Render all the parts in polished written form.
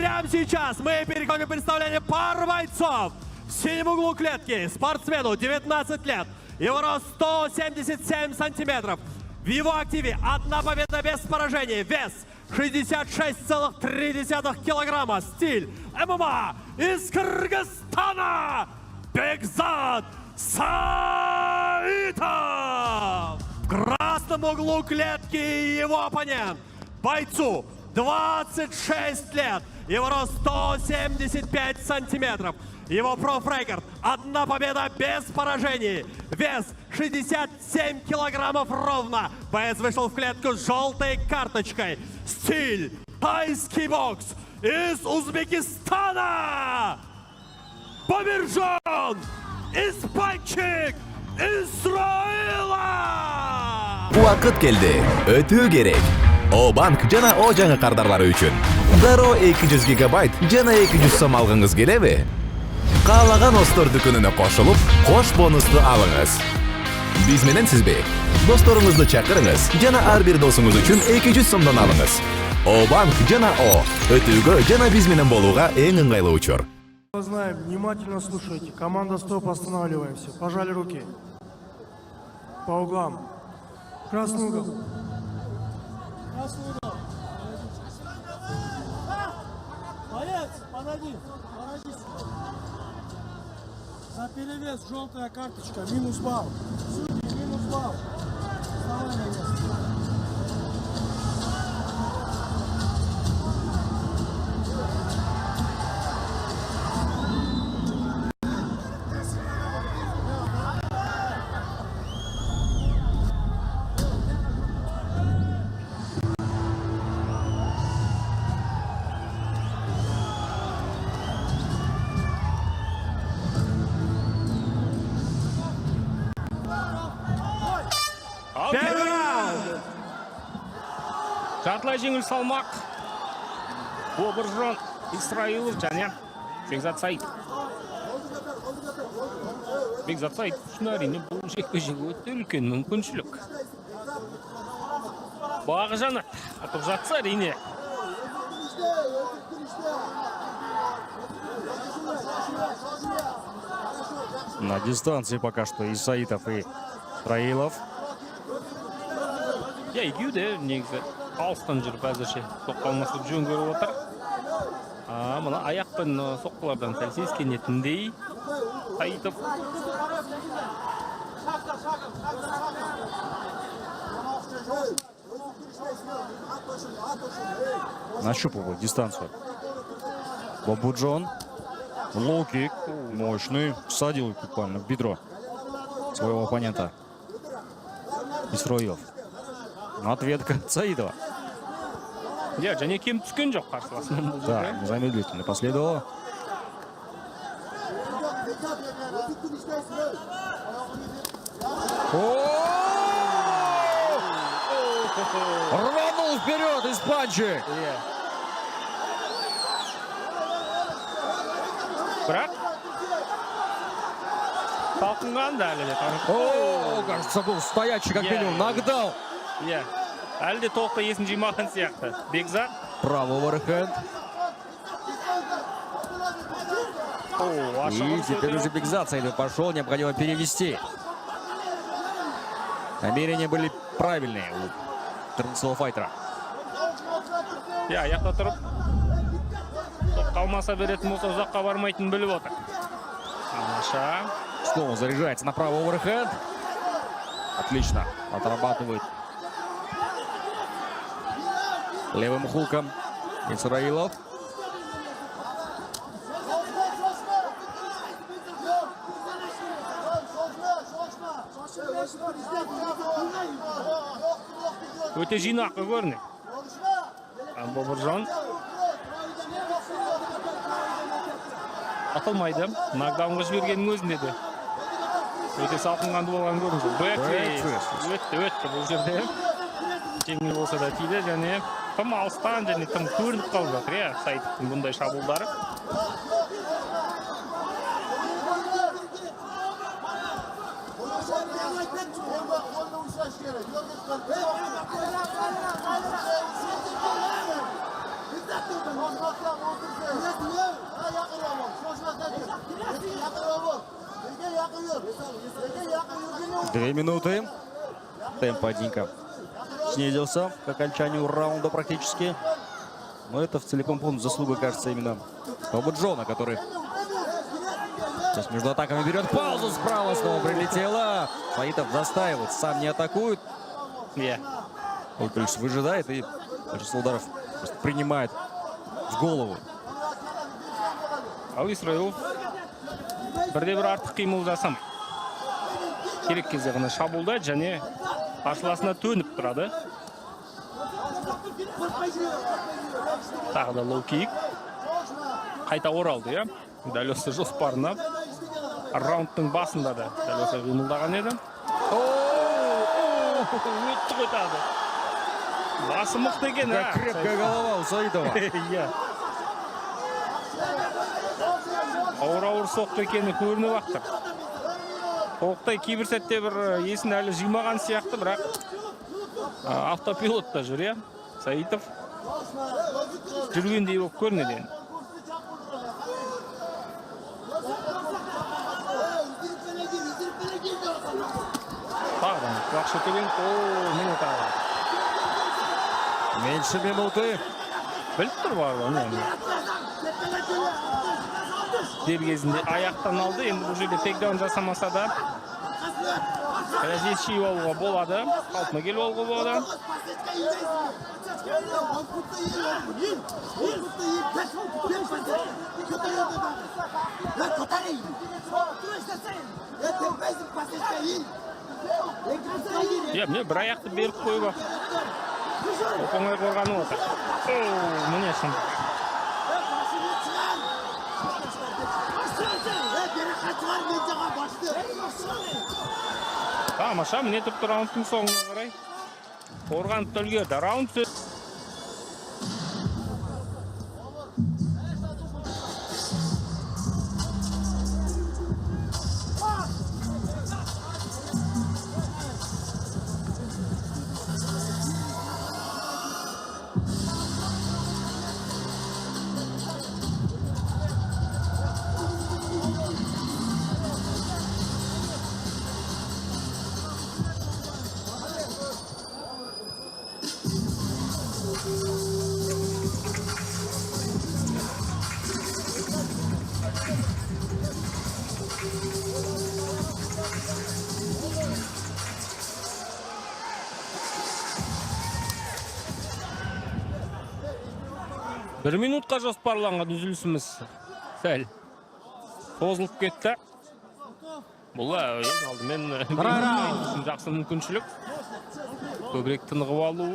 прямо сейчас мы переходим к представлению пар бойцов. В синем углу клетки спортсмену 19 лет. Его рост 177 сантиметров. В его активе одна победа без поражений. Вес 66,3 килограмма. Стиль ММА из Кыргызстана. Бекзат Саитов. В красном углу клетки его оппонент. Бойцу 26 лет. Его рост 175 сантиметров. Его профрекорд – одна победа без поражений. Вес 67 килограммов ровно. Боец вышел в клетку с желтой карточкой. Стиль тайский бокс из Узбекистана. Бабиржон Испанчик Исраила. Вакыт келди. Өтүү керек. О-банк жана О жаңы кардарлары үчүн. Дароо 200 гигабайт жана 200 сом алгыңыз келеби? Каалаган Остор дүкөнүнө кошулуп, кош бонусту алыңыз. Биз менен сизби? Досторуңузду чакырыңыз жана ар бир досуңуз үчүн 200 сомдон алыңыз. О-банк жана О өтүүгө жана биз менен болууга эң ыңгайлуу учур. Знаем, внимательно слушайте. Команда стоп, останавливаемся. Пожали руки. По углам. Красный угол. Красный угол. Боец, подойди. За перевес желтая карточка, минус балл. Судьи, минус балл. Вставай на место. Жартылай жеңіл салмақ. Бабиржон Исраилов және Бекзат Саитов. Бекзат Саитов үшін әрине бұл жекпе-жек өте үлкен мүмкіншілік. Бағы жанат атып жатса әрине. На дистанции пока что и Саитов, и Исраилов. Екеуі де негізі алыстан жүріп әзірше соққалмасы жөн көріп отыр. Мына аяқпен соққылардан сәл сескенетіндей Саитов. Нащупывает дистанцию. Бабиржон. Лоу-кик. Мощный. Всадил буквально в бедро своего оппонента. Исраилов. Ответка Саитова. Және кем түскен жоқ қарсыласынан бұл Да, жерде. незамедлительно последовало. Рванул вперед испанчик. Бірақ талқынған да әлі де. О, кажется, был стоячий как минимум. Нокдаун. Әлі де толықта есін жимаған сияқты. Бекзат. Правый оверхенд. И теперь уже Бекзат Саитов пошел, необходимо перевести. Намерения были правильные у традиционного файтера. Аяқта тұрып, қалмаса беретін болса ұзаққа бармайтын біліп отыр. Тамаша. Снова заряжается на правый оверхенд. Отлично. Отрабатывает левым хуком Исраилов. Өте жинақы көрінеді. Бабиржон. Атылмайды. Нокдаунға жібергеннің өзінде де. Өте салқынғанды болған көрінді. Өтті бұл жерде. Жеңіл болса да тиді және тым алыстан және тым көрініп қалып жатыр. Саитовтың бұндай шабуылдары. Две минуты. Темп поединка снизился к окончанию раунда практически. Но это в целиком полностью заслуга, кажется, именно Боба Джона, который сейчас между атаками берет паузу. Справа снова прилетела. Саитов застаивает, сам не атакует. Только лишь выжидает и большинство ударов просто принимает в голову. Ал Исраилов бірде-бір артық қимыл жасамайды. Керек кезде ғана шабуылдайды және қарсыласына төніп тұрады. Тағы да лоу-кик. Қайта оралды, иә? Дәл осы жоспарына раундтың басында да дәл осы қимылдаған еді. Өтті қойтады. Басы мықты екен, Как крепкая голова у Саитова. Ауыр соқты екені көрініп ақтыр. Толықтай кейбір сәтте бір есін әлі жимаған сияқты, бірақ автопилотта жүр, иә? Саитов жүргендей болып көрінеді. Тағдан, құлақшы төлен, міне тағы. Меньше минуты. Біліп тұр барлығы, не? Дер кезінде аяқтан алды, енді бұл жерде тейкдаун жасамаса да қазір шиіп алуға болады, қалпына келіп алуға болады. Міне бір аяқты беріп қойып ақ. Оңай қорғаны отыр. Міне шын. Тамаша, міне тіпті раундтың соңына қарай. Қорғанып үлгерді. Раунд сөз. Бір минутқа жоспарланған үзілісіміз сәл созылып кетті. Бұл алдымен жақсы мүмкіншілік. Көбірек тынығып алу,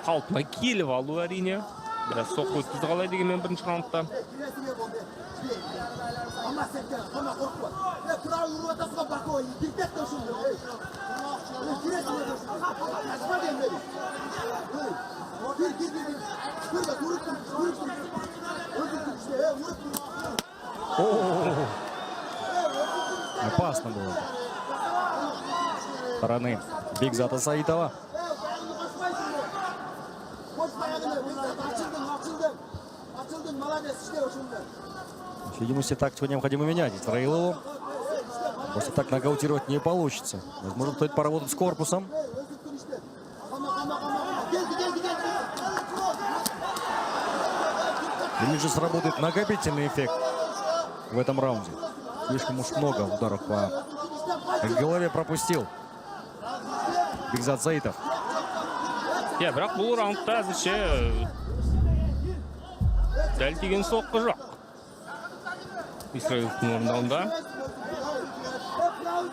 қалпына келіп алу әрине. Біраз соққы өткізді қалай дегенмен бірінші раундта. Опасно было. Стороны Бигзата Саитова. Видимо, все тактику необходимо менять. Исраилову просто так нокаутировать не получится. Возможно, стоит поработать с корпусом. Или же сработает накопительный эффект в этом раунде. Слишком уж много ударов по голове пропустил Бигзат Саитов. Бірақ бұл раундта әзірше дәл тиген соққы жоқ. Исраиловтың орындауында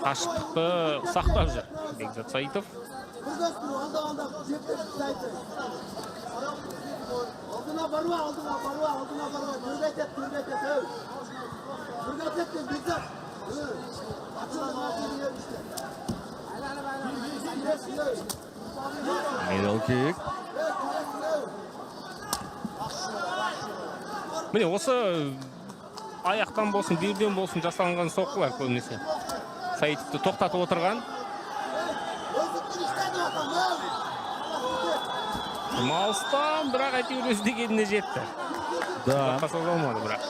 қашықтықты сақтап жүр Бигзат Саитов. Middle kick. Міне осы аяқтан болсын, берден болсын жасалынған соққылар көбінесе Саитовты тоқтатып отырған. Малыстан бірақ әйтеуір өз дегеніне жетті. Да. Pasal olmadı bırak.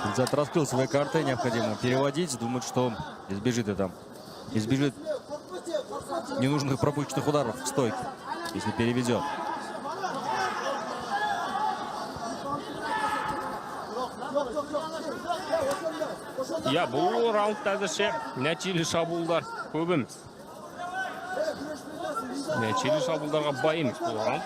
Бекзат раскрыл свои карты, необходимо переводить. Думает, что избежит ненужных пропущенных ударов в стойке, если переведет. Ya bu raundlarda nәтижелі шабуылдар көп емес. Нәтижелі шабуылдарға бай емес бұл раунд.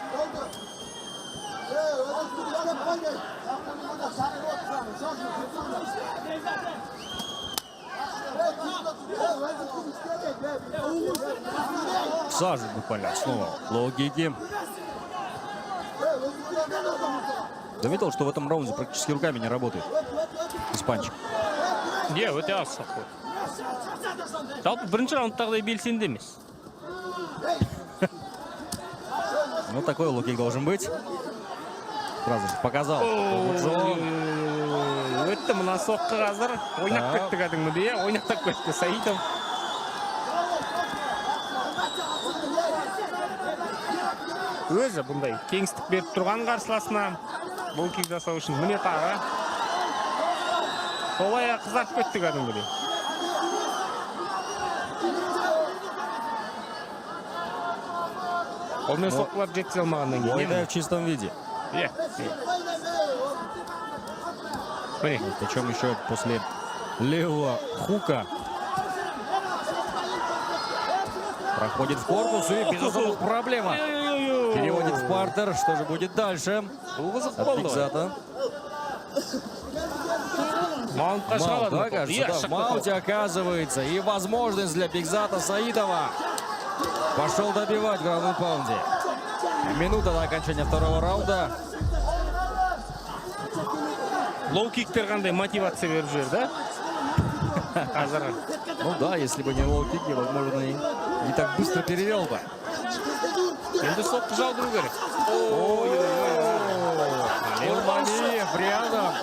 Сажет буквально снова лоу-кики. Заметил, что в этом раунде практически руками не работает испанчик. Өте аз соққы. Жалпы бірінші раундтағыдай белсенді емес. Ну, такой лоу-кик должен быть. Сразу же показал. Өтті мына соққы қазір. Ойнап кетті кәдімгідей, ойнақтап кетті Саитов. Өзі бұндай кеңістік беріп тұрған қарсыласына лоу-кик жасау үшін міне тағы. Солай қызарып кетті кәдімгідей. Қолмен соққылап жеткізе алмағаннан кейін. Ойда в чистом виде. Причем еще после левого хука проходит в корпус и без особых проблема. Переводит в партер. Что же будет дальше? От Бекзата. Маунт, да, кажется, да, в маунте оказывается. И возможность для Бекзата Саитова. Пошел добивать в граунд паунде. Минута до окончания второго раунда. Лоу-киктер қандай мотивация беріп жүр, да? Қазір. Ну да, если бы не лоу-кики, возможно, и не так быстро перевел бы. Енді соққы жаудыру керек. Нурмалиев рядом.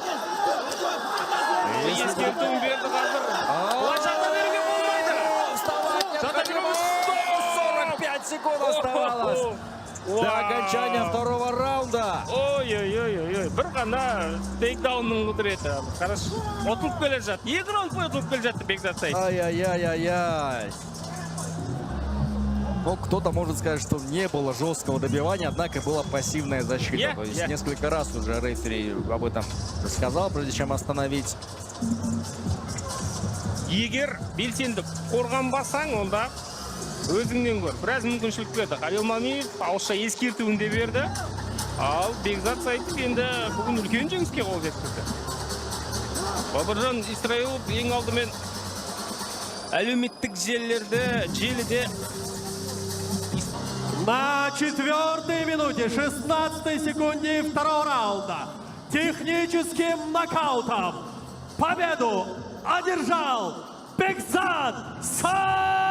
Ескертуін берді қазір. Жата беруге болмайды. Вставать необходимо. 145 секунд оставалось до окончания второго раунда. Ой-ой-ой-ой. Бір ғана тейкдаунның құдіреті. Хорошо. Отылып келе жатты. Екі раунд бойы отылып келе жатты Бекзат Саитов. Ай-яй-яй-яй. Ну, кто-то может сказать, что не было жесткого добивания, однако была пассивная защита. То есть несколько раз уже рефери об этом рассказал, прежде чем остановить. Егер белсенді қорғанбасаң, онда өзіңнен көр. Біраз мүмкіншілік берді. Халил Мамиев ауызша ескертуін де берді. Ал Бекзат Саитов енді бүгін үлкен жеңіске қол жеткізді. Бабыржан Исраилов ең алдымен әлеуметтік желіде На 4-й минуте, 16 секунде второго раунда техническим нокаутом победу одержал Бекзат Саитов!